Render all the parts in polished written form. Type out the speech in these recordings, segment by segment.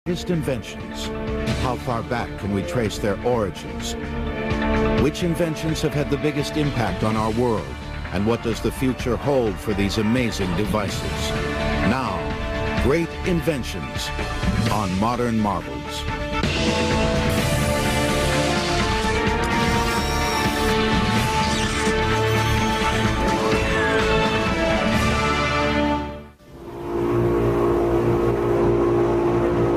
Greatest inventions. How far back can we trace their origins? Which inventions have had the biggest impact on our world? And what does the future hold for these amazing devices? Now, Great Inventions on Modern Marvels.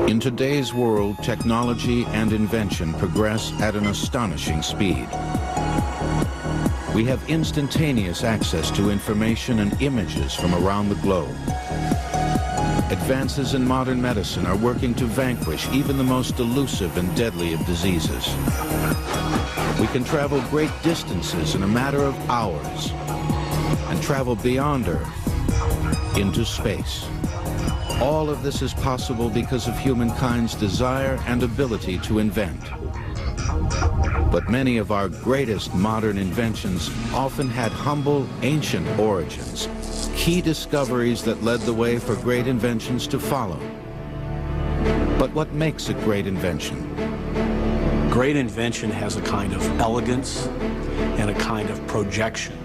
In today's world, technology and invention progress at an astonishing speed. We have instantaneous access to information and images from around the globe. Advances in modern medicine are working to vanquish even the most elusive and deadly of diseases. We can travel great distances in a matter of hours and travel beyond Earth into space. All of this is possible because of humankind's desire and ability to invent. But many of our greatest modern inventions often had humble, ancient origins, key discoveries that led the way for great inventions to follow. But what makes a great invention? Great invention has a kind of elegance and a kind of projection.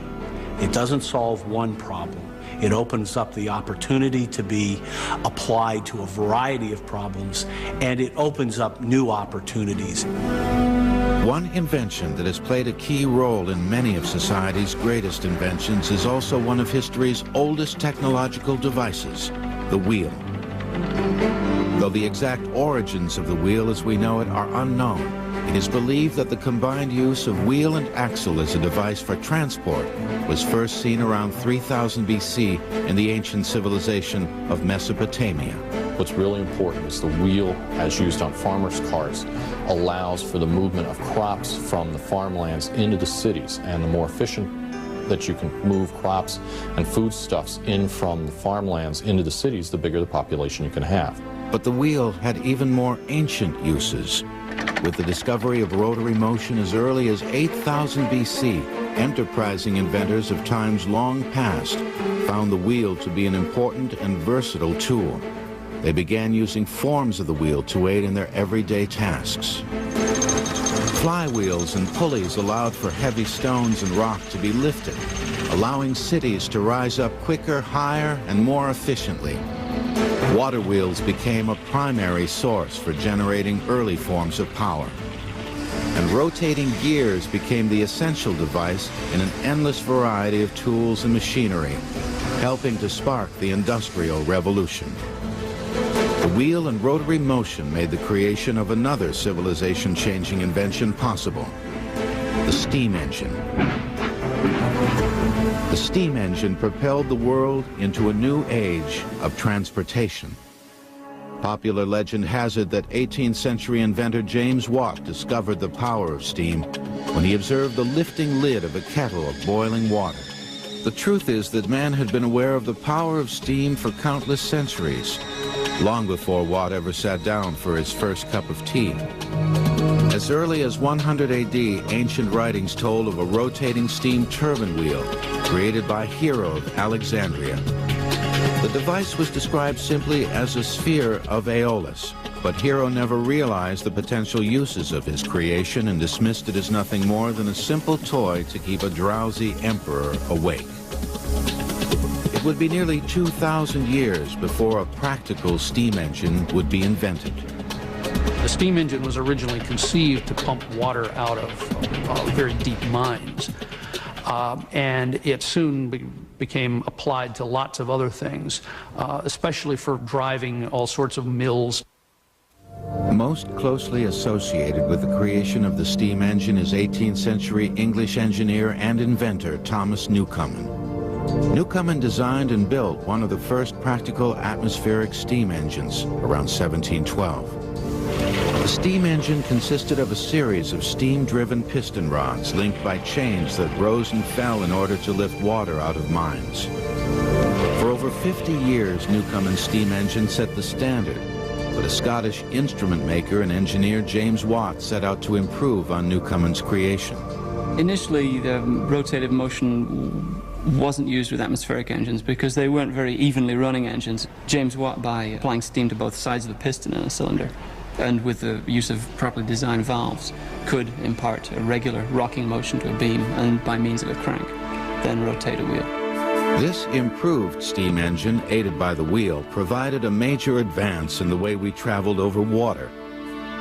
It doesn't solve one problem. It opens up the opportunity to be applied to a variety of problems, and it opens up new opportunities. One invention that has played a key role in many of society's greatest inventions is also one of history's oldest technological devices, the wheel. Though the exact origins of the wheel as we know it are unknown, it is believed that the combined use of wheel and axle as a device for transport was first seen around 3000 BC in the ancient civilization of Mesopotamia. What's really important is the wheel, as used on farmers' carts, allows for the movement of crops from the farmlands into the cities, and the more efficient that you can move crops and foodstuffs in from the farmlands into the cities, the bigger the population you can have. But the wheel had even more ancient uses. With the discovery of rotary motion as early as 8000 BC, enterprising inventors of times long past found the wheel to be an important and versatile tool. They began using forms of the wheel to aid in their everyday tasks. Flywheels and pulleys allowed for heavy stones and rock to be lifted, allowing cities to rise up quicker, higher, and more efficiently. Water wheels became a primary source for generating early forms of power. And rotating gears became the essential device in an endless variety of tools and machinery, helping to spark the Industrial Revolution. The wheel and rotary motion made the creation of another civilization-changing invention possible, the steam engine. The steam engine propelled the world into a new age of transportation. Popular legend has it that 18th century inventor James Watt discovered the power of steam when he observed the lifting lid of a kettle of boiling water. The truth is that man had been aware of the power of steam for countless centuries, long before Watt ever sat down for his first cup of tea. As early as 100 AD, ancient writings told of a rotating steam turbine wheel created by Hero of Alexandria. The device was described simply as a sphere of Aeolus, but Hero never realized the potential uses of his creation and dismissed it as nothing more than a simple toy to keep a drowsy emperor awake. It would be nearly 2,000 years before a practical steam engine would be invented. The steam engine was originally conceived to pump water out of very deep mines, and it soon became applied to lots of other things, especially for driving all sorts of mills. Most closely associated with the creation of the steam engine is 18th century English engineer and inventor Thomas Newcomen. Newcomen designed and built one of the first practical atmospheric steam engines around 1712. The steam engine consisted of a series of steam-driven piston rods linked by chains that rose and fell in order to lift water out of mines. For over 50 years, Newcomen's steam engine set the standard, but a Scottish instrument maker and engineer, James Watt, set out to improve on Newcomen's creation. Initially, the rotative motion wasn't used with atmospheric engines because they weren't very evenly running engines. James Watt, by applying steam to both sides of the piston in a cylinder, and with the use of properly designed valves, could impart a regular rocking motion to a beam, and by means of a crank, then rotate a wheel. This improved steam engine, aided by the wheel, provided a major advance in the way we traveled over water.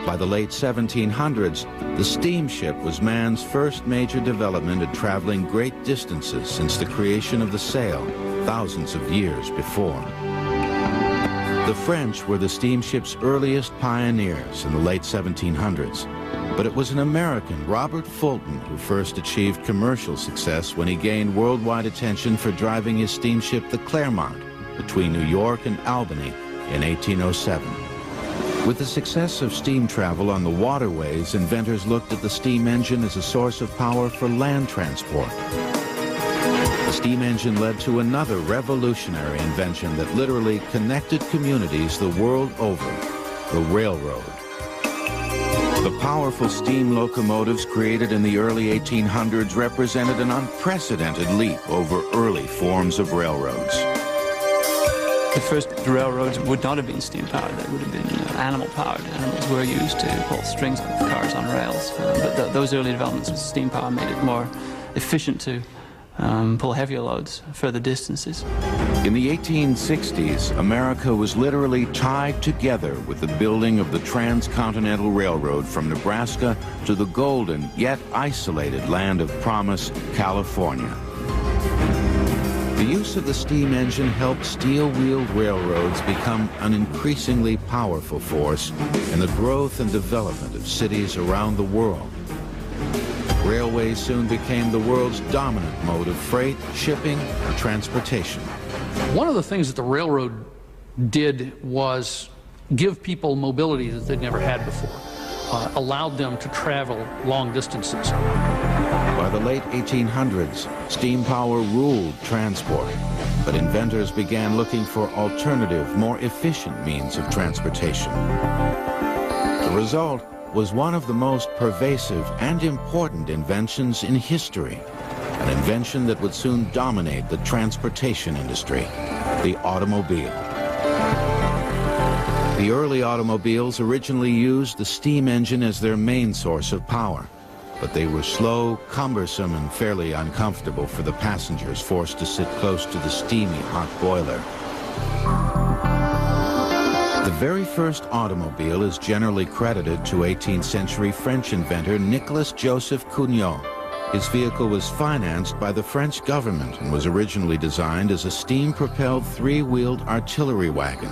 By the late 1700s, the steamship was man's first major development at traveling great distances since the creation of the sail, thousands of years before. The French were the steamship's earliest pioneers in the late 1700s, but it was an American, Robert Fulton, who first achieved commercial success when he gained worldwide attention for driving his steamship, the Clermont, between New York and Albany in 1807. With the success of steam travel on the waterways, inventors looked at the steam engine as a source of power for land transport. The steam engine led to another revolutionary invention that literally connected communities the world over, the railroad. The powerful steam locomotives created in the early 1800s represented an unprecedented leap over early forms of railroads. The first railroads would not have been steam-powered. They would have been animal-powered. Animals were used to pull strings of cars on rails. But those early developments with steam power made it more efficient to pull heavier loads further distances. In the 1860s, America was literally tied together with the building of the Transcontinental Railroad from Nebraska to the golden yet isolated land of promise, California. The use of the steam engine helped steel-wheeled railroads become an increasingly powerful force in the growth and development of cities around the world. Railways soon became the world's dominant mode of freight, shipping, and transportation. One of the things that the railroad did was give people mobility that they'd never had before, allowed them to travel long distances. By the late 1800s, steam power ruled transport, but inventors began looking for alternative, more efficient means of transportation. The result was one of the most pervasive and important inventions in history, an invention that would soon dominate the transportation industry, the automobile. The early automobiles originally used the steam engine as their main source of power, but they were slow, cumbersome, and fairly uncomfortable for the passengers forced to sit close to the steamy hot boiler. The very first automobile is generally credited to 18th century French inventor Nicolas Joseph Cugnot. His vehicle was financed by the French government and was originally designed as a steam-propelled three-wheeled artillery wagon.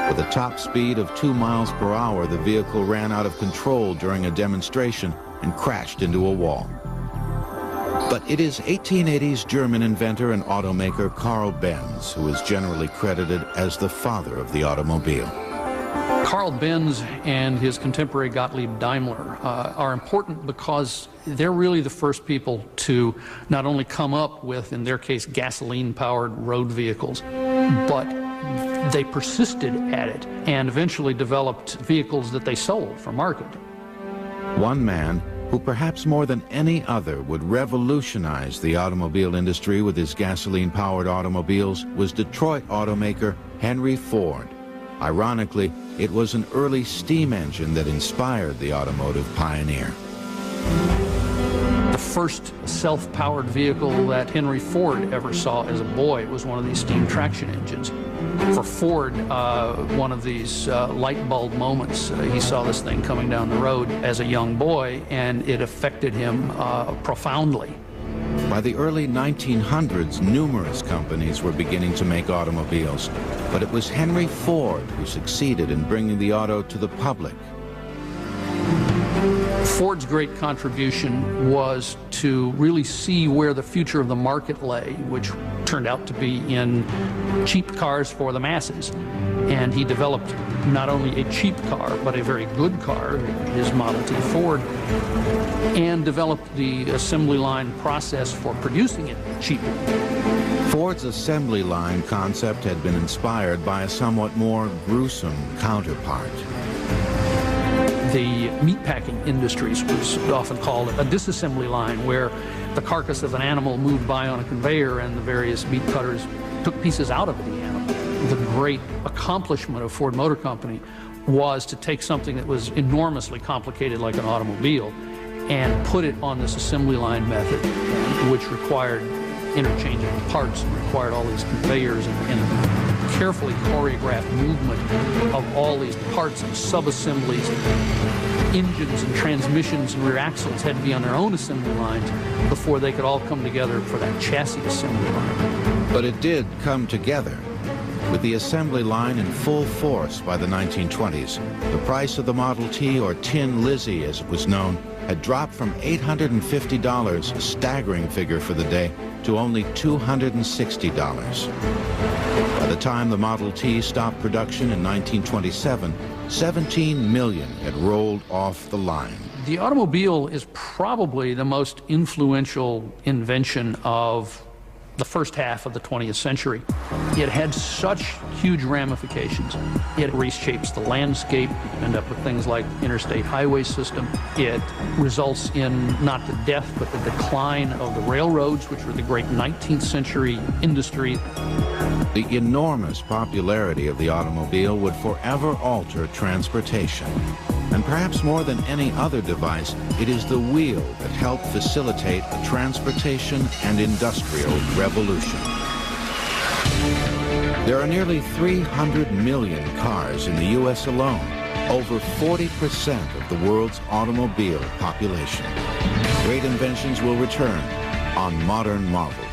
With a top speed of 2 miles per hour, the vehicle ran out of control during a demonstration and crashed into a wall. But it is 1880s German inventor and automaker Carl Benz who is generally credited as the father of the automobile. Carl Benz and his contemporary Gottlieb Daimler are important because they're really the first people to not only come up with, in their case, gasoline-powered road vehicles, but they persisted at it and eventually developed vehicles that they sold for market. One man who perhaps more than any other would revolutionize the automobile industry with his gasoline-powered automobiles was Detroit automaker Henry Ford. Ironically, it was an early steam engine that inspired the automotive pioneer. The first self-powered vehicle that Henry Ford ever saw as a boy was one of these steam traction engines. For Ford, one of these light bulb moments, he saw this thing coming down the road as a young boy, and it affected him profoundly. By the early 1900s, numerous companies were beginning to make automobiles, but it was Henry Ford who succeeded in bringing the auto to the public. Ford's great contribution was to really see where the future of the market lay, which turned out to be in cheap cars for the masses. And he developed not only a cheap car, but a very good car, his Model T Ford, and developed the assembly line process for producing it cheaply. Ford's assembly line concept had been inspired by a somewhat more gruesome counterpart. The meatpacking industries was often called a disassembly line, where the carcass of an animal moved by on a conveyor and the various meat cutters took pieces out of the animal. The great accomplishment of Ford Motor Company was to take something that was enormously complicated like an automobile and put it on this assembly line method, which required interchangeable parts and required all these conveyors and carefully choreographed movement of all these parts and sub-assemblies. Engines and transmissions and rear axles had to be on their own assembly lines before they could all come together for that chassis assembly line. But it did come together. With the assembly line in full force by the 1920s, the price of the Model T, or Tin Lizzie as it was known, had dropped from $850, a staggering figure for the day, to only $260. By the time the Model T stopped production in 1927, 17 million had rolled off the line. The automobile is probably the most influential invention of the first half of the 20th century. It had such huge ramifications. It reshapes the landscape. You end up with things like interstate highway system. It results in not the death, but the decline of the railroads, which were the great 19th century industry. The enormous popularity of the automobile would forever alter transportation. And perhaps more than any other device, it is the wheel that helped facilitate a transportation and industrial revolution. There are nearly 300 million cars in the U.S. alone, over 40% of the world's automobile population. Great Inventions will return on Modern Marvels.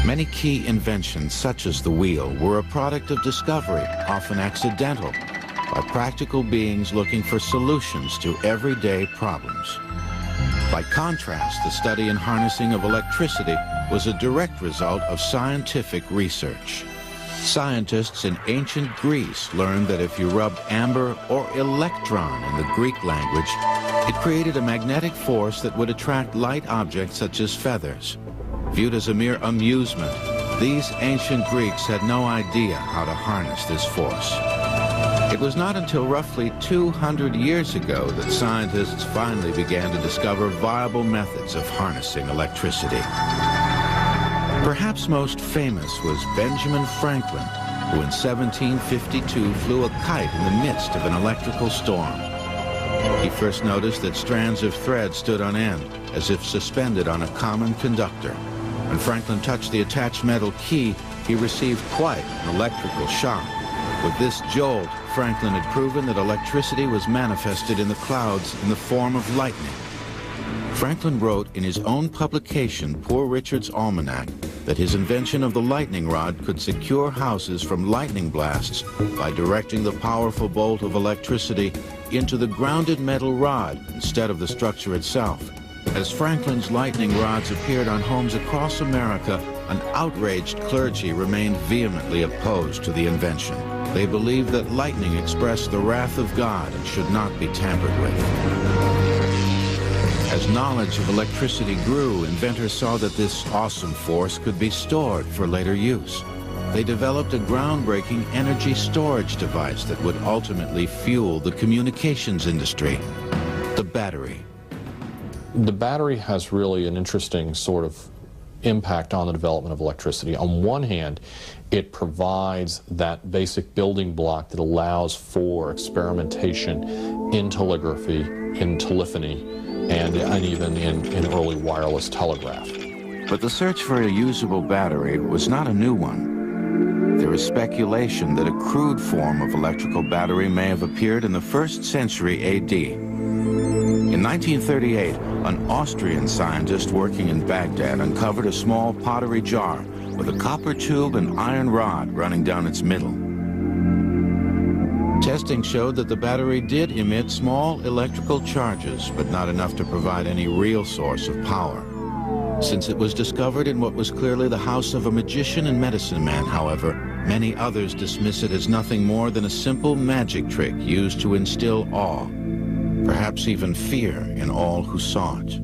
Many key inventions, such as the wheel, were a product of discovery, often accidental, by practical beings looking for solutions to everyday problems. By contrast, the study and harnessing of electricity was a direct result of scientific research. Scientists in ancient Greece learned that if you rubbed amber, or electron in the Greek language, it created a magnetic force that would attract light objects such as feathers. Viewed as a mere amusement, these ancient Greeks had no idea how to harness this force. It was not until roughly 200 years ago that scientists finally began to discover viable methods of harnessing electricity. Perhaps most famous was Benjamin Franklin, who in 1752 flew a kite in the midst of an electrical storm. He first noticed that strands of thread stood on end, as if suspended on a common conductor. When Franklin touched the attached metal key, he received quite an electrical shock. With this jolt, Franklin had proven that electricity was manifested in the clouds in the form of lightning. Franklin wrote in his own publication, Poor Richard's Almanac, that his invention of the lightning rod could secure houses from lightning blasts by directing the powerful bolt of electricity into the grounded metal rod instead of the structure itself. As Franklin's lightning rods appeared on homes across America, an outraged clergy remained vehemently opposed to the invention. They believed that lightning expressed the wrath of God and should not be tampered with. As knowledge of electricity grew, inventors saw that this awesome force could be stored for later use. They developed a groundbreaking energy storage device that would ultimately fuel the communications industry, the battery. The battery has really an interesting sort of impact on the development of electricity. On one hand, it provides that basic building block that allows for experimentation in telegraphy, in telephony, and even in early wireless telegraph. But the search for a usable battery was not a new one. There is speculation that a crude form of electrical battery may have appeared in the 1st century AD. In 1938, an Austrian scientist working in Baghdad uncovered a small pottery jar with a copper tube and iron rod running down its middle. Testing showed that the battery did emit small electrical charges, but not enough to provide any real source of power. Since it was discovered in what was clearly the house of a magician and medicine man, however, many others dismiss it as nothing more than a simple magic trick used to instill awe, perhaps even fear, in all who saw it.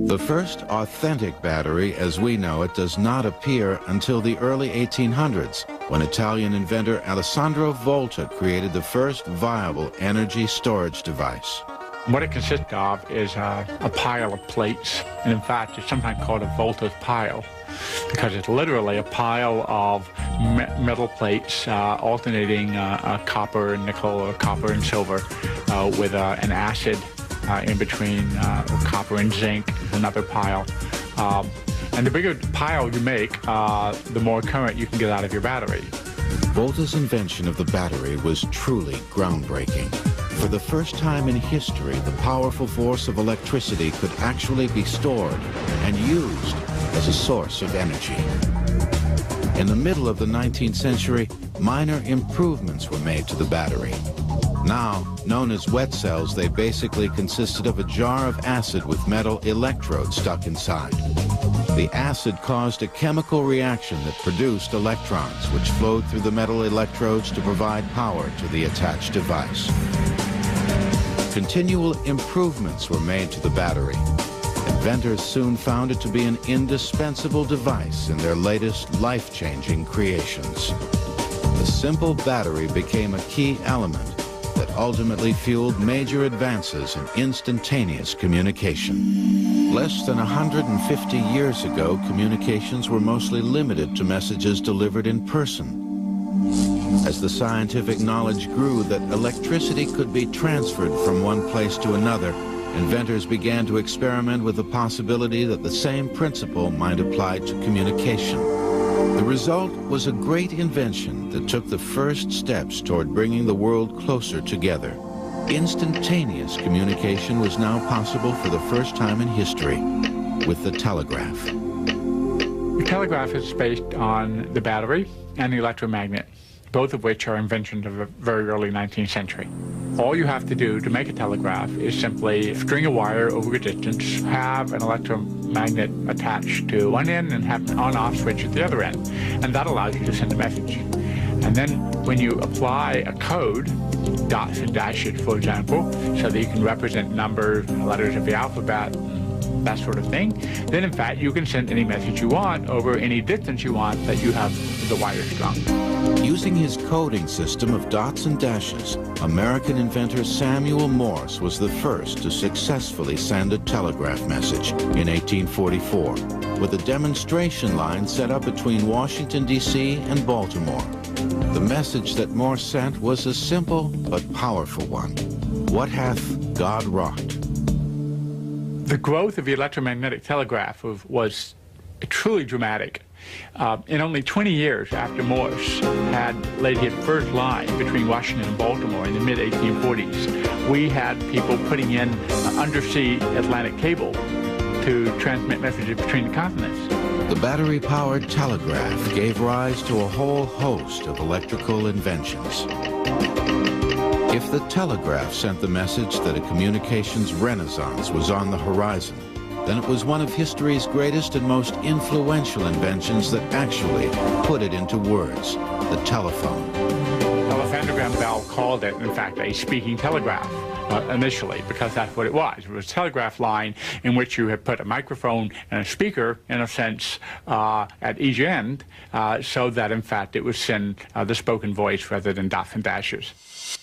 The first authentic battery, as we know it, does not appear until the early 1800s, when Italian inventor Alessandro Volta created the first viable energy storage device. What it consists of is a pile of plates, and in fact it's sometimes called a Volta's pile, because it's literally a pile of metal plates alternating copper and nickel, or copper and silver, with an acid in between, copper and zinc, another pile. And the bigger pile you make, the more current you can get out of your battery. Volta's invention of the battery was truly groundbreaking. For the first time in history, the powerful force of electricity could actually be stored and used as a source of energy. In the middle of the 19th century, minor improvements were made to the battery. Now, known as wet cells, they basically consisted of a jar of acid with metal electrodes stuck inside. The acid caused a chemical reaction that produced electrons, which flowed through the metal electrodes to provide power to the attached device. Continual improvements were made to the battery. Inventors soon found it to be an indispensable device in their latest life-changing creations. The simple battery became a key element that ultimately fueled major advances in instantaneous communication. Less than 150 years ago, communications were mostly limited to messages delivered in person. As the scientific knowledge grew that electricity could be transferred from one place to another, inventors began to experiment with the possibility that the same principle might apply to communication. The result was a great invention that took the first steps toward bringing the world closer together. Instantaneous communication was now possible for the first time in history with the telegraph. The telegraph is based on the battery and the electromagnet, both of which are inventions of the very early 19th century. All you have to do to make a telegraph is simply string a wire over a distance, have an electromagnet attached to one end, and have an on-off switch at the other end. And that allows you to send a message. And then when you apply a code, dots and dashes, for example, so that you can represent numbers, letters of the alphabet, that sort of thing, then in fact you can send any message you want over any distance you want that you have the wire strung. Using his coding system of dots and dashes, American inventor Samuel Morse was the first to successfully send a telegraph message in 1844, with a demonstration line set up between Washington, D.C. and Baltimore. The message that Morse sent was a simple but powerful one. What hath God wrought? The growth of the electromagnetic telegraph was truly dramatic. In only 20 years after Morse had laid his first line between Washington and Baltimore in the mid-1840s, we had people putting in undersea Atlantic cable to transmit messages between the continents. The battery-powered telegraph gave rise to a whole host of electrical inventions. If the telegraph sent the message that a communications renaissance was on the horizon, then it was one of history's greatest and most influential inventions that actually put it into words, the telephone. Alexander Graham Bell called it, in fact, a speaking telegraph initially, because that's what it was. It was a telegraph line in which you had put a microphone and a speaker, in a sense, at each end, so that, in fact, it would send the spoken voice rather than dots and dashes.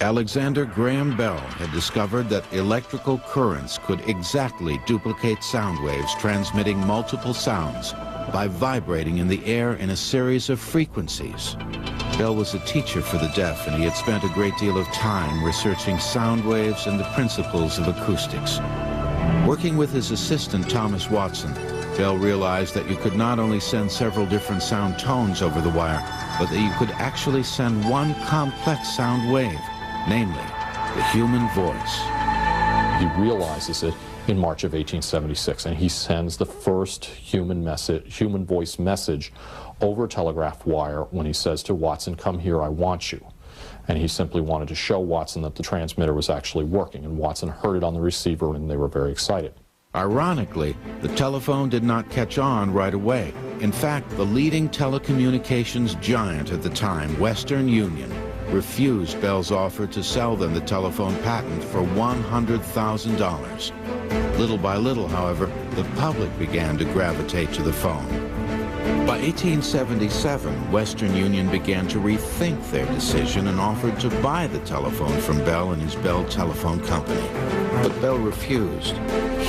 Alexander Graham Bell had discovered that electrical currents could exactly duplicate sound waves transmitting multiple sounds by vibrating in the air in a series of frequencies. Bell was a teacher for the deaf, and he had spent a great deal of time researching sound waves and the principles of acoustics. Working with his assistant, Thomas Watson, Bell realized that you could not only send several different sound tones over the wire, but that you could actually send one complex sound wave, namely the human voice. He realizes it in March of 1876, and he sends the first human voice message over a telegraph wire when he says to Watson, "Come here, I want you." And he simply wanted to show Watson that the transmitter was actually working, and Watson heard it on the receiver, and they were very excited. Ironically, the telephone did not catch on right away. In fact, the leading telecommunications giant at the time, Western Union, refused Bell's offer to sell them the telephone patent for $100,000. Little by little, however, the public began to gravitate to the phone. By By 1877, Western Union began to rethink their decision and offered to buy the telephone from Bell and his Bell Telephone Company. But Bell refused.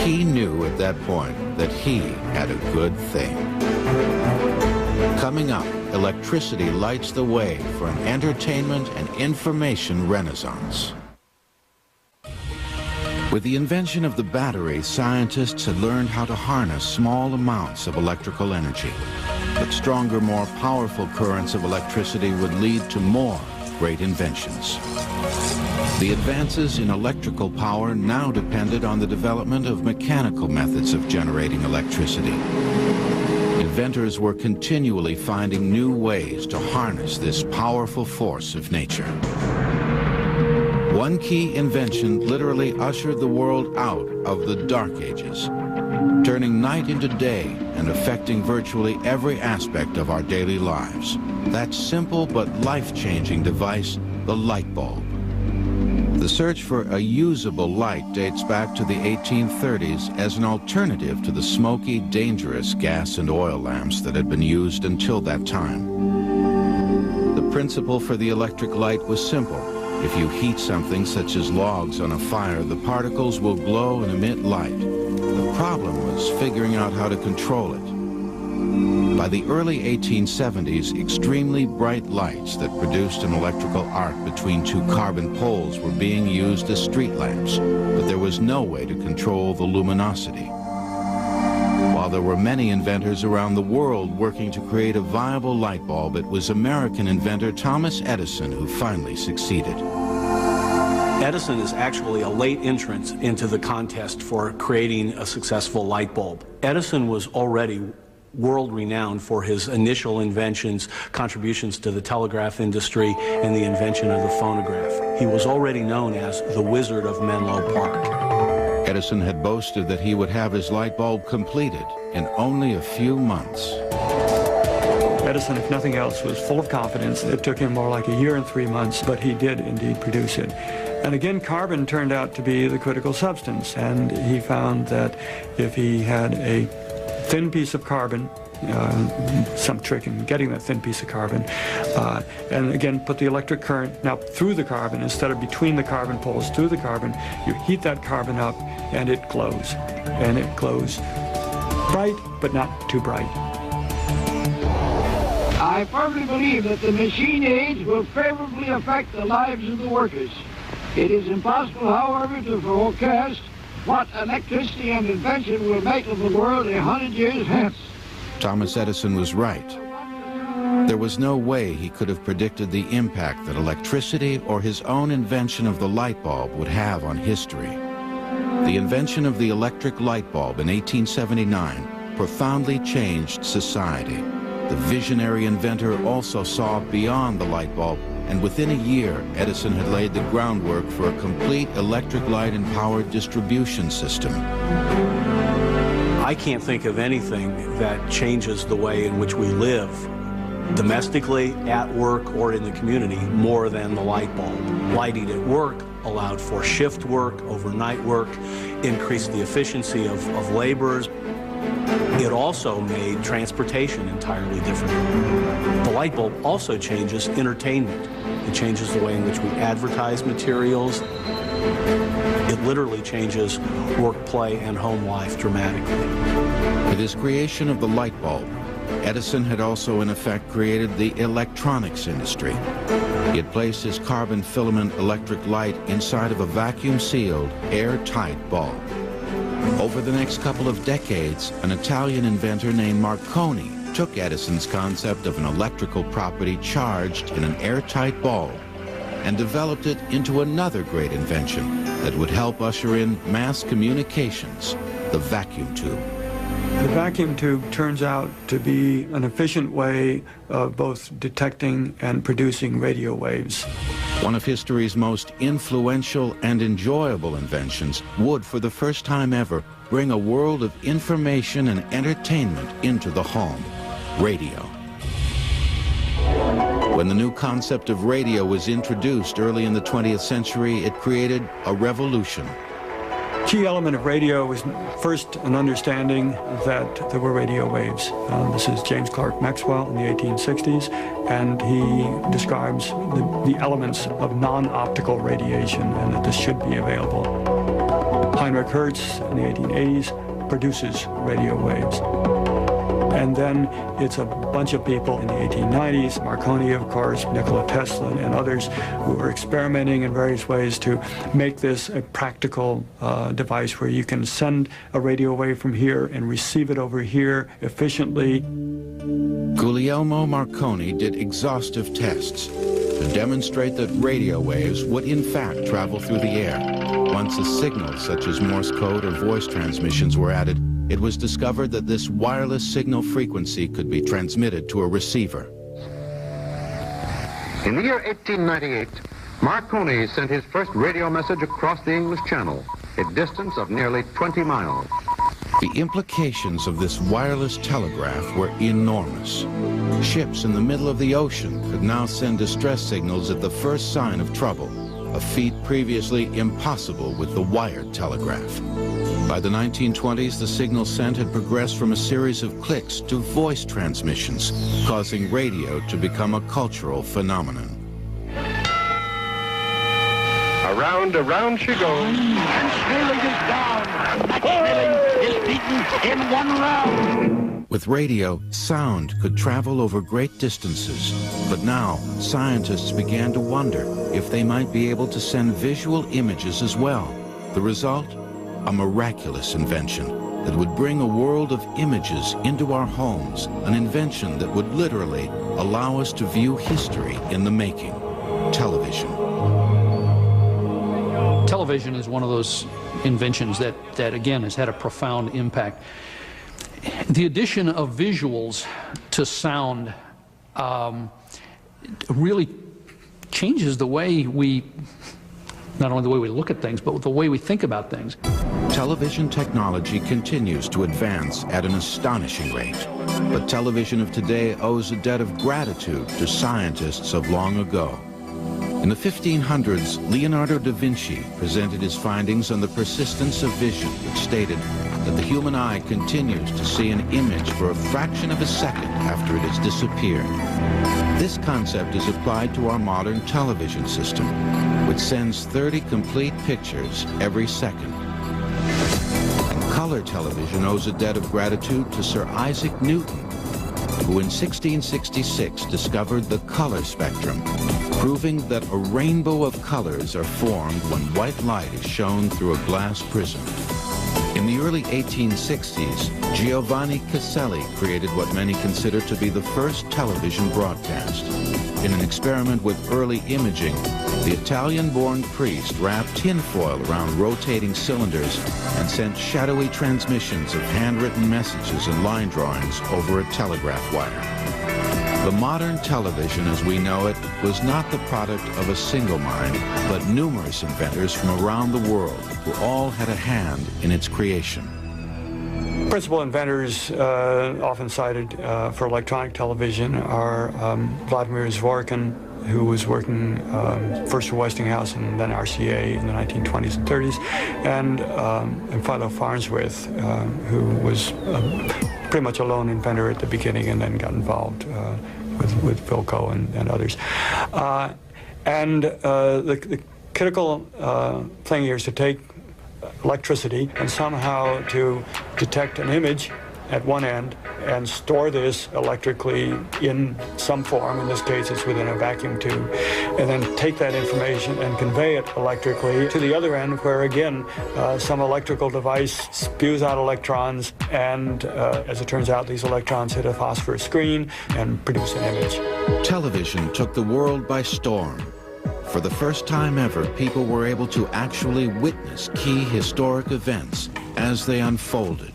He knew at that point that he had a good thing. Coming up, electricity lights the way for an entertainment and information renaissance. With the invention of the battery, scientists had learned how to harness small amounts of electrical energy. But stronger, more powerful currents of electricity would lead to more great inventions. The advances in electrical power now depended on the development of mechanical methods of generating electricity. Inventors were continually finding new ways to harness this powerful force of nature. One key invention literally ushered the world out of the Dark Ages, turning night into day and affecting virtually every aspect of our daily lives. That simple but life-changing device, the light bulb. The search for a usable light dates back to the 1830s as an alternative to the smoky, dangerous gas and oil lamps that had been used until that time. The principle for the electric light was simple. If you heat something such as logs on a fire, the particles will glow and emit light. The problem was figuring out how to control it. By the early 1870s, extremely bright lights that produced an electrical arc between two carbon poles were being used as street lamps, but there was no way to control the luminosity. While there were many inventors around the world working to create a viable light bulb, it was American inventor Thomas Edison who finally succeeded. Edison is actually a late entrant into the contest for creating a successful light bulb. Edison was already world-renowned for his initial inventions, contributions to the telegraph industry, and the invention of the phonograph. He was already known as the Wizard of Menlo Park. Edison had boasted that he would have his light bulb completed in only a few months. Edison, if nothing else, was full of confidence. It took him more like a year and 3 months, but he did indeed produce it. And again, carbon turned out to be the critical substance, and he found that if he had a thin piece of carbon, some trick in getting that thin piece of carbon, and again put the electric current now through the carbon instead of between the carbon poles, through the carbon. You heat that carbon up and it glows, and it glows bright but not too bright. I firmly believe that the machine age will favorably affect the lives of the workers. It is impossible, however, to forecast what electricity and invention will make of the world 100 years hence. Thomas Edison was right. There was no way he could have predicted the impact that electricity or his own invention of the light bulb would have on history. The invention of the electric light bulb in 1879 profoundly changed society. The visionary inventor also saw beyond the light bulb, and within a year, Edison had laid the groundwork for a complete electric light and power distribution system. I can't think of anything that changes the way in which we live, domestically, at work, or in the community, more than the light bulb. Lighting at work allowed for shift work, overnight work, increased the efficiency of laborers. It also made transportation entirely different. The light bulb also changes entertainment. It changes the way in which we advertise materials. It literally changes work, play, and home life dramatically. With his creation of the light bulb, Edison had also in effect created the electronics industry. He had placed his carbon filament electric light inside of a vacuum-sealed, airtight bulb. Over the next couple of decades, an Italian inventor named Marconi took Edison's concept of an electrical property charged in an airtight bulb and developed it into another great invention that would help usher in mass communications, the vacuum tube. The vacuum tube turns out to be an efficient way of both detecting and producing radio waves. One of history's most influential and enjoyable inventions would, for the first time ever, bring a world of information and entertainment into the home: radio. When the new concept of radio was introduced early in the 20th century, it created a revolution. Key element of radio was first an understanding that there were radio waves. This is James Clerk Maxwell in the 1860s, and he describes the elements of non-optical radiation and that this should be available. Heinrich Hertz in the 1880s produces radio waves. And then it's a bunch of people in the 1890s, Marconi, of course, Nikola Tesla, and others who were experimenting in various ways to make this a practical device where you can send a radio wave from here and receive it over here efficiently. Guglielmo Marconi did exhaustive tests to demonstrate that radio waves would in fact travel through the air. Once a signal such as Morse code or voice transmissions were added, it was discovered that this wireless signal frequency could be transmitted to a receiver. In the year 1898, Marconi sent his first radio message across the English Channel, a distance of nearly 20 miles. The implications of this wireless telegraph were enormous. Ships in the middle of the ocean could now send distress signals at the first sign of trouble, a feat previously impossible with the wired telegraph. By the 1920s, the signal sent had progressed from a series of clicks to voice transmissions, causing radio to become a cultural phenomenon. Around she goes. And Stirling is down. Max Stirling is beaten in one round. With radio, sound could travel over great distances. But now, scientists began to wonder if they might be able to send visual images as well. The result? A miraculous invention that would bring a world of images into our homes, an invention that would literally allow us to view history in the making: television. Television is one of those inventions that again, has had a profound impact. The addition of visuals to sound really changes the way not only the way we look at things, but the way we think about things. Television technology continues to advance at an astonishing rate. But television of today owes a debt of gratitude to scientists of long ago. In the 1500s, Leonardo da Vinci presented his findings on the persistence of vision, which stated that the human eye continues to see an image for a fraction of a second after it has disappeared. This concept is applied to our modern television system, which sends 30 complete pictures every second. And color television owes a debt of gratitude to Sir Isaac Newton, who in 1666 discovered the color spectrum, proving that a rainbow of colors are formed when white light is shown through a glass prism. In the early 1860s, Giovanni Caselli created what many consider to be the first television broadcast. In an experiment with early imaging, the Italian-born priest wrapped tinfoil around rotating cylinders and sent shadowy transmissions of handwritten messages and line drawings over a telegraph wire. The modern television as we know it was not the product of a single mind, but numerous inventors from around the world who all had a hand in its creation. Principal inventors often cited for electronic television are Vladimir Zworykin, who was working first for Westinghouse and then RCA in the 1920s and 30s, and Philo Farnsworth, who was pretty much a lone inventor at the beginning and then got involved with Philco and others. The critical thing here is to take electricity and somehow to detect an image at one end and store this electrically in some form. In this case, it's within a vacuum tube, and then take that information and convey it electrically to the other end, where again some electrical device spews out electrons, and as it turns out, these electrons hit a phosphorus screen and produce an image. Television took the world by storm. For the first time ever, people were able to actually witness key historic events as they unfolded.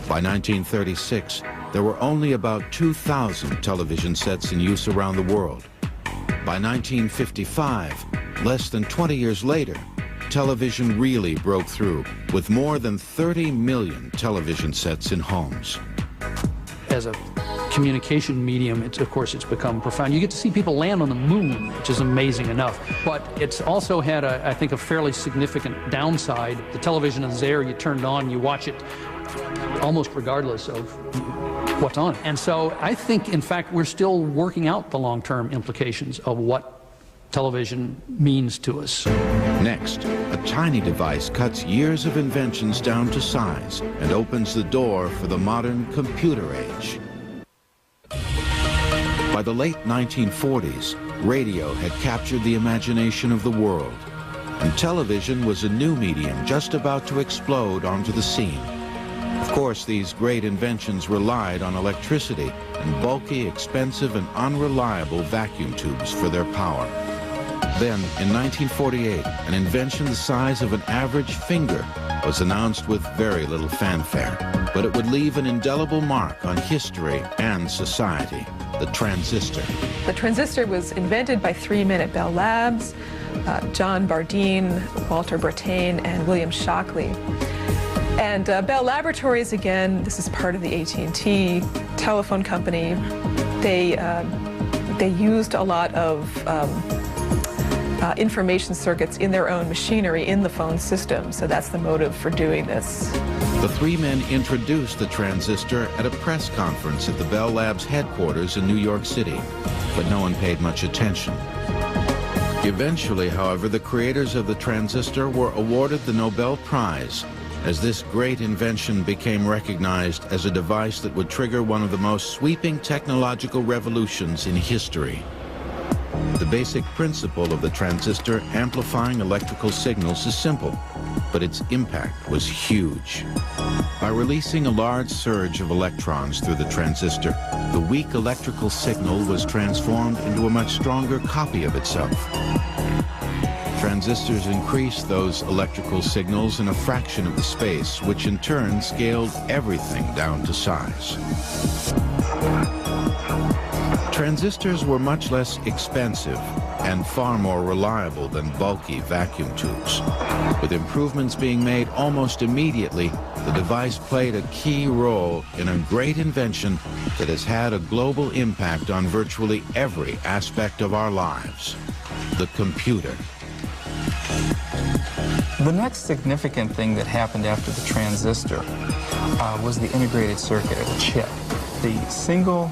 By 1936, there were only about 2,000 television sets in use around the world. By 1955, less than 20 years later, television really broke through, with more than 30 million television sets in homes. As a communication medium, of course, it's become profound. You get to see people land on the moon, which is amazing enough. But it's also had, I think, a fairly significant downside. The television is there, you turn it on, you watch it almost regardless of what's on. And so I think, in fact, we're still working out the long-term implications of what television means to us. Next, a tiny device cuts years of inventions down to size and opens the door for the modern computer age. By the late 1940s, radio had captured the imagination of the world, and television was a new medium just about to explode onto the scene. Of course, these great inventions relied on electricity and bulky, expensive, and unreliable vacuum tubes for their power. Then, in 1948, an invention the size of an average finger was announced with very little fanfare, but it would leave an indelible mark on history and society: the transistor. The transistor was invented by three men at Bell Labs, John Bardeen, Walter Brattain, and William Shockley. And Bell Laboratories, again, this is part of the AT&T telephone company. They used a lot of information circuits in their own machinery in the phone system, so that's the motive for doing this. The three men introduced the transistor at a press conference at the Bell Labs headquarters in New York City, but no one paid much attention. Eventually, however, the creators of the transistor were awarded the Nobel Prize, as this great invention became recognized as a device that would trigger one of the most sweeping technological revolutions in history. The basic principle of the transistor amplifying electrical signals is simple, but its impact was huge. By releasing a large surge of electrons through the transistor, the weak electrical signal was transformed into a much stronger copy of itself. Transistors increased those electrical signals in a fraction of the space, which in turn scaled everything down to size. Transistors were much less expensive and far more reliable than bulky vacuum tubes. With improvements being made almost immediately, the device played a key role in a great invention that has had a global impact on virtually every aspect of our lives: the computer. The next significant thing that happened after the transistor was the integrated circuit, or the chip. The single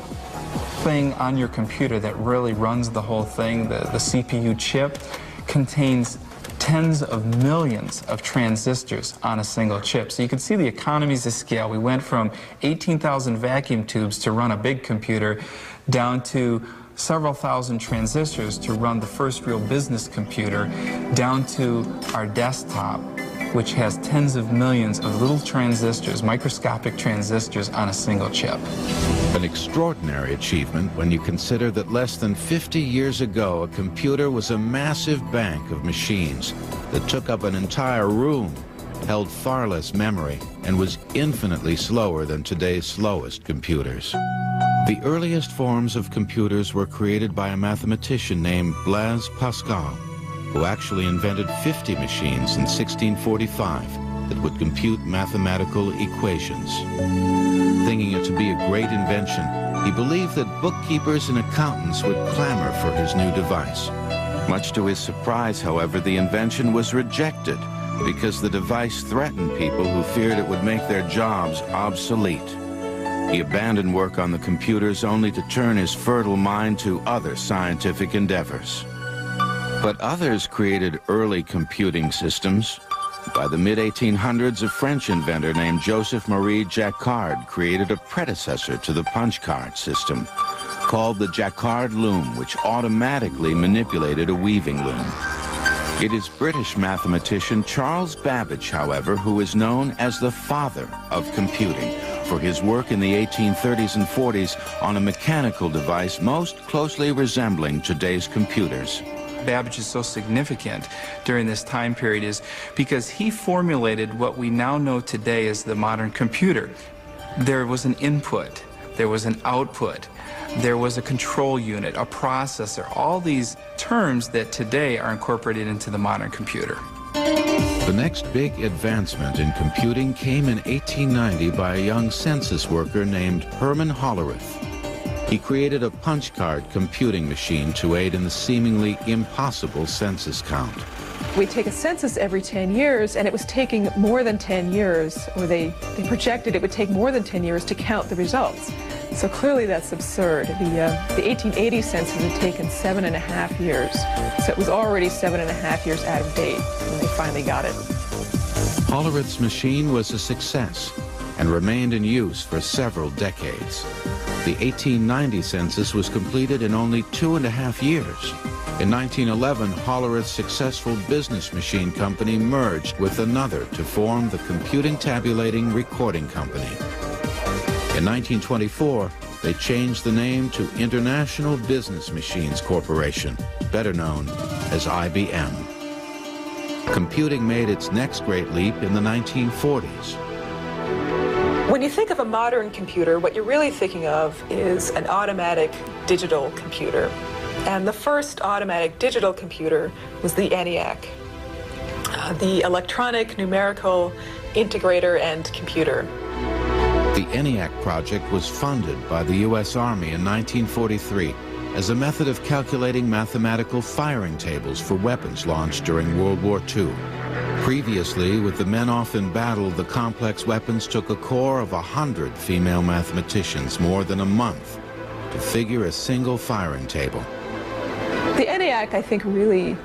thing on your computer that really runs the whole thing, the CPU chip, contains tens of millions of transistors on a single chip. So you can see the economies of scale. We went from 18,000 vacuum tubes to run a big computer down to several thousand transistors to run the first real business computer, down to our desktop, which has tens of millions of little transistors, microscopic transistors on a single chip. An extraordinary achievement when you consider that less than 50 years ago, a computer was a massive bank of machines that took up an entire room, held far less memory, and was infinitely slower than today's slowest computers. The earliest forms of computers were created by a mathematician named Blaise Pascal, who actually invented 50 machines in 1645 that would compute mathematical equations. Thinking it to be a great invention, he believed that bookkeepers and accountants would clamor for his new device. Much to his surprise, however, the invention was rejected because the device threatened people who feared it would make their jobs obsolete. He abandoned work on the computers only to turn his fertile mind to other scientific endeavors. But others created early computing systems. By the mid-1800s, a French inventor named Joseph-Marie Jacquard created a predecessor to the punch card system called the Jacquard loom, which automatically manipulated a weaving loom. It is British mathematician Charles Babbage, however, who is known as the father of computing for his work in the 1830s and 40s on a mechanical device most closely resembling today's computers. Babbage is so significant during this time period is because he formulated what we now know today as the modern computer. There was an input, there was an output, there was a control unit, a processor, all these terms that today are incorporated into the modern computer. The next big advancement in computing came in 1890 by a young census worker named Herman Hollerith. He created a punch card computing machine to aid in the seemingly impossible census count. We take a census every 10 years, and it was taking more than 10 years, or they projected it would take more than 10 years to count the results. So clearly that's absurd. The 1880 census had taken 7.5 years, so it was already 7.5 years out of date when they finally got it. Hollerith's machine was a success and remained in use for several decades. The 1890 census was completed in only 2.5 years. In 1911, Hollerith's successful business machine company merged with another to form the Computing Tabulating Recording Company. In 1924, they changed the name to International Business Machines Corporation, better known as IBM. Computing made its next great leap in the 1940s. When you think of a modern computer, what you're really thinking of is an automatic digital computer. And the first automatic digital computer was the ENIAC, the Electronic Numerical Integrator and Computer. The ENIAC project was funded by the U.S. Army in 1943 as a method of calculating mathematical firing tables for weapons launched during World War II. Previously, with the men off in battle, the complex weapons took a corps of 100 female mathematicians more than a month to figure a single firing table. The ENIAC, I think, really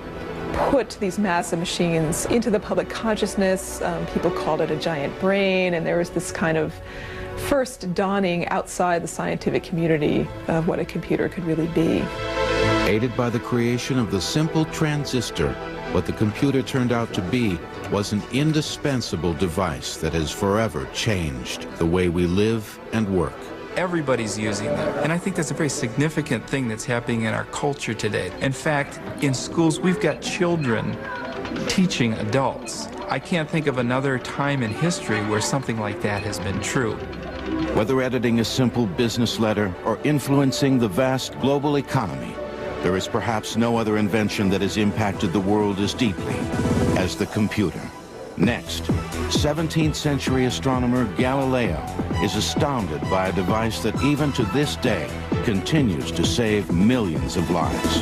put these massive machines into the public consciousness. People called it a giant brain, and there was this kind of first dawning outside the scientific community of what a computer could really be. Aided by the creation of the simple transistor, what the computer turned out to be was an indispensable device that has forever changed the way we live and work. Everybody's using them, and I think that's a very significant thing that's happening in our culture today. In fact, in schools, we've got children teaching adults. I can't think of another time in history where something like that has been true. Whether editing a simple business letter or influencing the vast global economy, there is perhaps no other invention that has impacted the world as deeply as the computer. Next, 17th century astronomer Galileo is astounded by a device that even to this day continues to save millions of lives.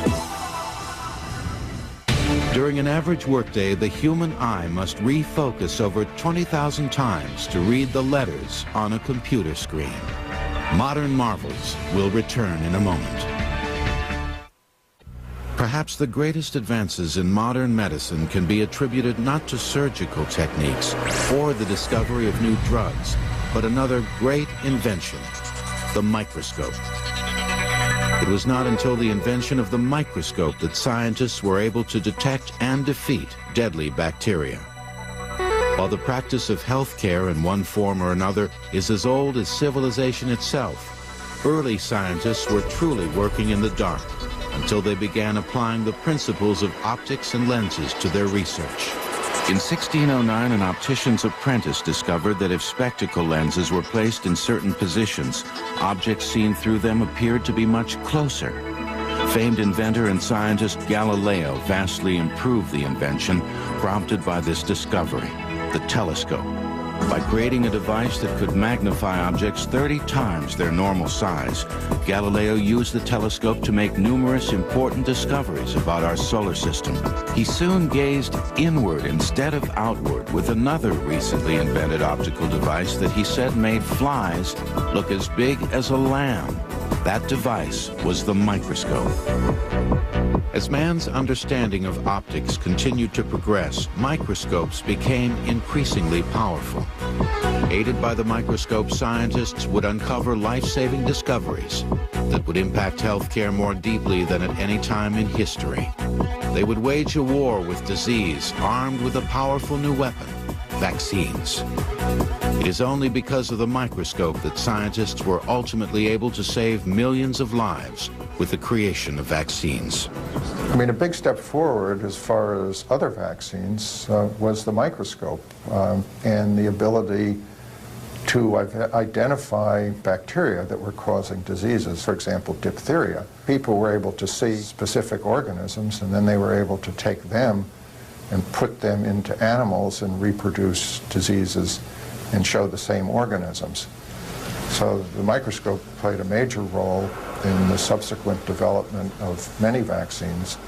During an average workday, the human eye must refocus over 20,000 times to read the letters on a computer screen. Modern marvels will return in a moment. Perhaps the greatest advances in modern medicine can be attributed not to surgical techniques or the discovery of new drugs, but another great invention, the microscope. It was not until the invention of the microscope that scientists were able to detect and defeat deadly bacteria. While the practice of healthcare in one form or another is as old as civilization itself, early scientists were truly working in the dark until they began applying the principles of optics and lenses to their research. In 1609, an optician's apprentice discovered that if spectacle lenses were placed in certain positions, objects seen through them appeared to be much closer. Famed inventor and scientist Galileo vastly improved the invention prompted by this discovery, the telescope. By creating a device that could magnify objects 30 times their normal size, Galileo used the telescope to make numerous important discoveries about our solar system. He soon gazed inward instead of outward with another recently invented optical device that he said made flies look as big as a lamb. That device was the microscope. As man's understanding of optics continued to progress, microscopes became increasingly powerful. Aided by the microscope, scientists would uncover life-saving discoveries that would impact healthcare more deeply than at any time in history. They would wage a war with disease, armed with a powerful new weapon, vaccines. It is only because of the microscope that scientists were ultimately able to save millions of lives with the creation of vaccines. I mean, a big step forward as far as other vaccines was the microscope and the ability to identify bacteria that were causing diseases. For example, diphtheria. People were able to see specific organisms, and then they were able to take them and put them into animals and reproduce diseases and show the same organisms. So the microscope played a major role in the subsequent development of many vaccines.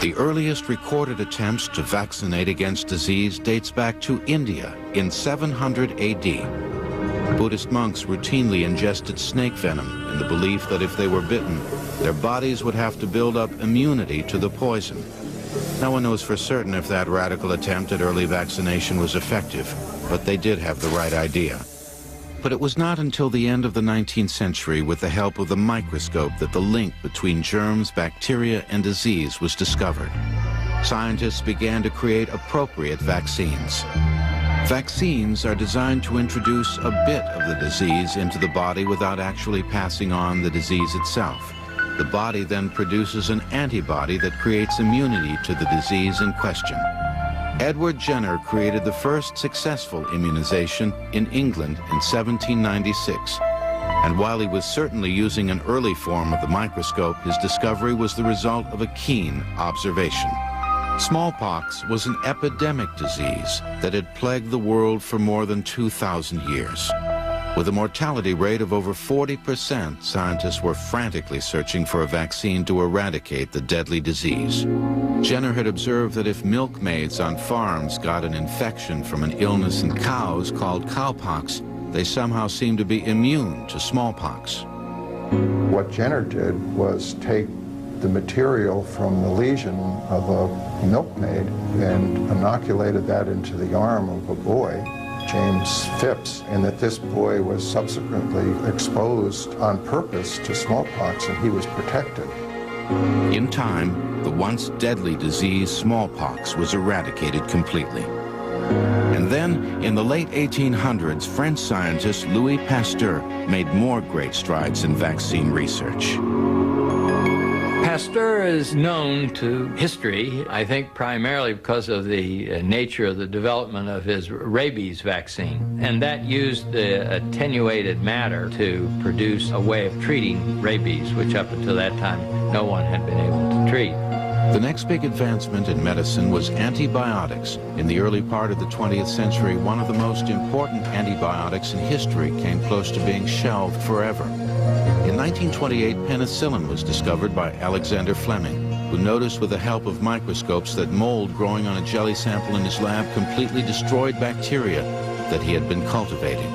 The earliest recorded attempts to vaccinate against disease dates back to India in 700 AD. Buddhist monks routinely ingested snake venom in the belief that if they were bitten, their bodies would have to build up immunity to the poison. No one knows for certain if that radical attempt at early vaccination was effective, but they did have the right idea. But it was not until the end of the 19th century, with the help of the microscope, that the link between germs, bacteria, and disease was discovered. Scientists began to create appropriate vaccines. Vaccines are designed to introduce a bit of the disease into the body without actually passing on the disease itself. The body then produces an antibody that creates immunity to the disease in question. Edward Jenner created the first successful immunization in England in 1796. And while he was certainly using an early form of the microscope, his discovery was the result of a keen observation. Smallpox was an epidemic disease that had plagued the world for more than 2,000 years. With a mortality rate of over 40%, scientists were frantically searching for a vaccine to eradicate the deadly disease. Jenner had observed that if milkmaids on farms got an infection from an illness in cows called cowpox, they somehow seemed to be immune to smallpox. What Jenner did was take the material from the lesion of a milkmaid and inoculated that into the arm of a boy, James Phipps, and that this boy was subsequently exposed on purpose to smallpox, and he was protected. In time, the once deadly disease smallpox was eradicated completely. And then, in the late 1800s, French scientist Louis Pasteur made more great strides in vaccine research. Pasteur is known to history, I think primarily because of the nature of the development of his rabies vaccine. And that used the attenuated matter to produce a way of treating rabies, which up until that time no one had been able to treat. The next big advancement in medicine was antibiotics. In the early part of the 20th century, one of the most important antibiotics in history came close to being shelved forever. In 1928, penicillin was discovered by Alexander Fleming, who noticed with the help of microscopes that mold growing on a jelly sample in his lab completely destroyed bacteria that he had been cultivating.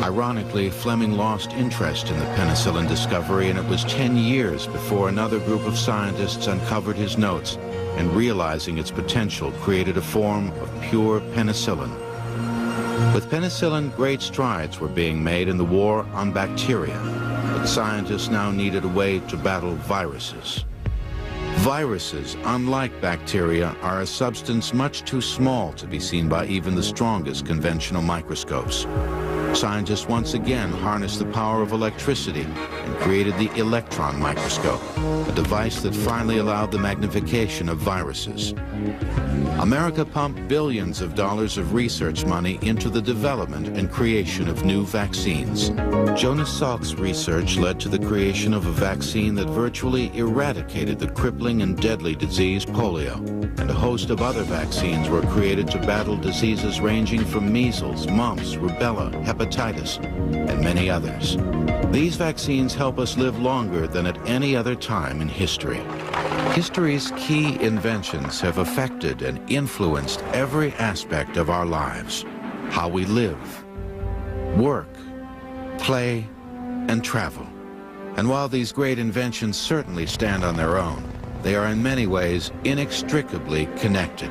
Ironically, Fleming lost interest in the penicillin discovery, and it was 10 years before another group of scientists uncovered his notes and, realizing its potential, created a form of pure penicillin. With penicillin, great strides were being made in the war on bacteria, but scientists now needed a way to battle viruses. Viruses, unlike bacteria, are a substance much too small to be seen by even the strongest conventional microscopes. Scientists once again harnessed the power of electricity and created the electron microscope, a device that finally allowed the magnification of viruses. America pumped billions of dollars of research money into the development and creation of new vaccines. Jonas Salk's research led to the creation of a vaccine that virtually eradicated the crippling and deadly disease polio, and a host of other vaccines were created to battle diseases ranging from measles, mumps, rubella, hepatitis, and many others. These vaccines help us live longer than at any other time in history. History's key inventions have affected and influenced every aspect of our lives: how we live, work, play, and travel. And while these great inventions certainly stand on their own, they are in many ways inextricably connected.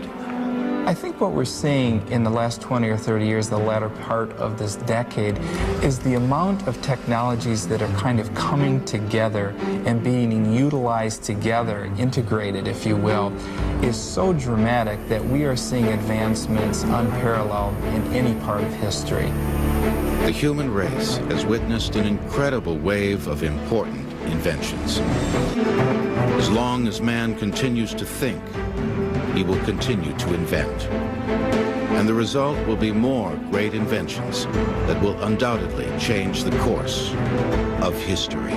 I think what we're seeing in the last 20 or 30 years, the latter part of this decade, is the amount of technologies that are kind of coming together and being utilized together, integrated, if you will, is so dramatic that we are seeing advancements unparalleled in any part of history. The human race has witnessed an incredible wave of important inventions. As long as man continues to think, he will continue to invent. And the result will be more great inventions that will undoubtedly change the course of history.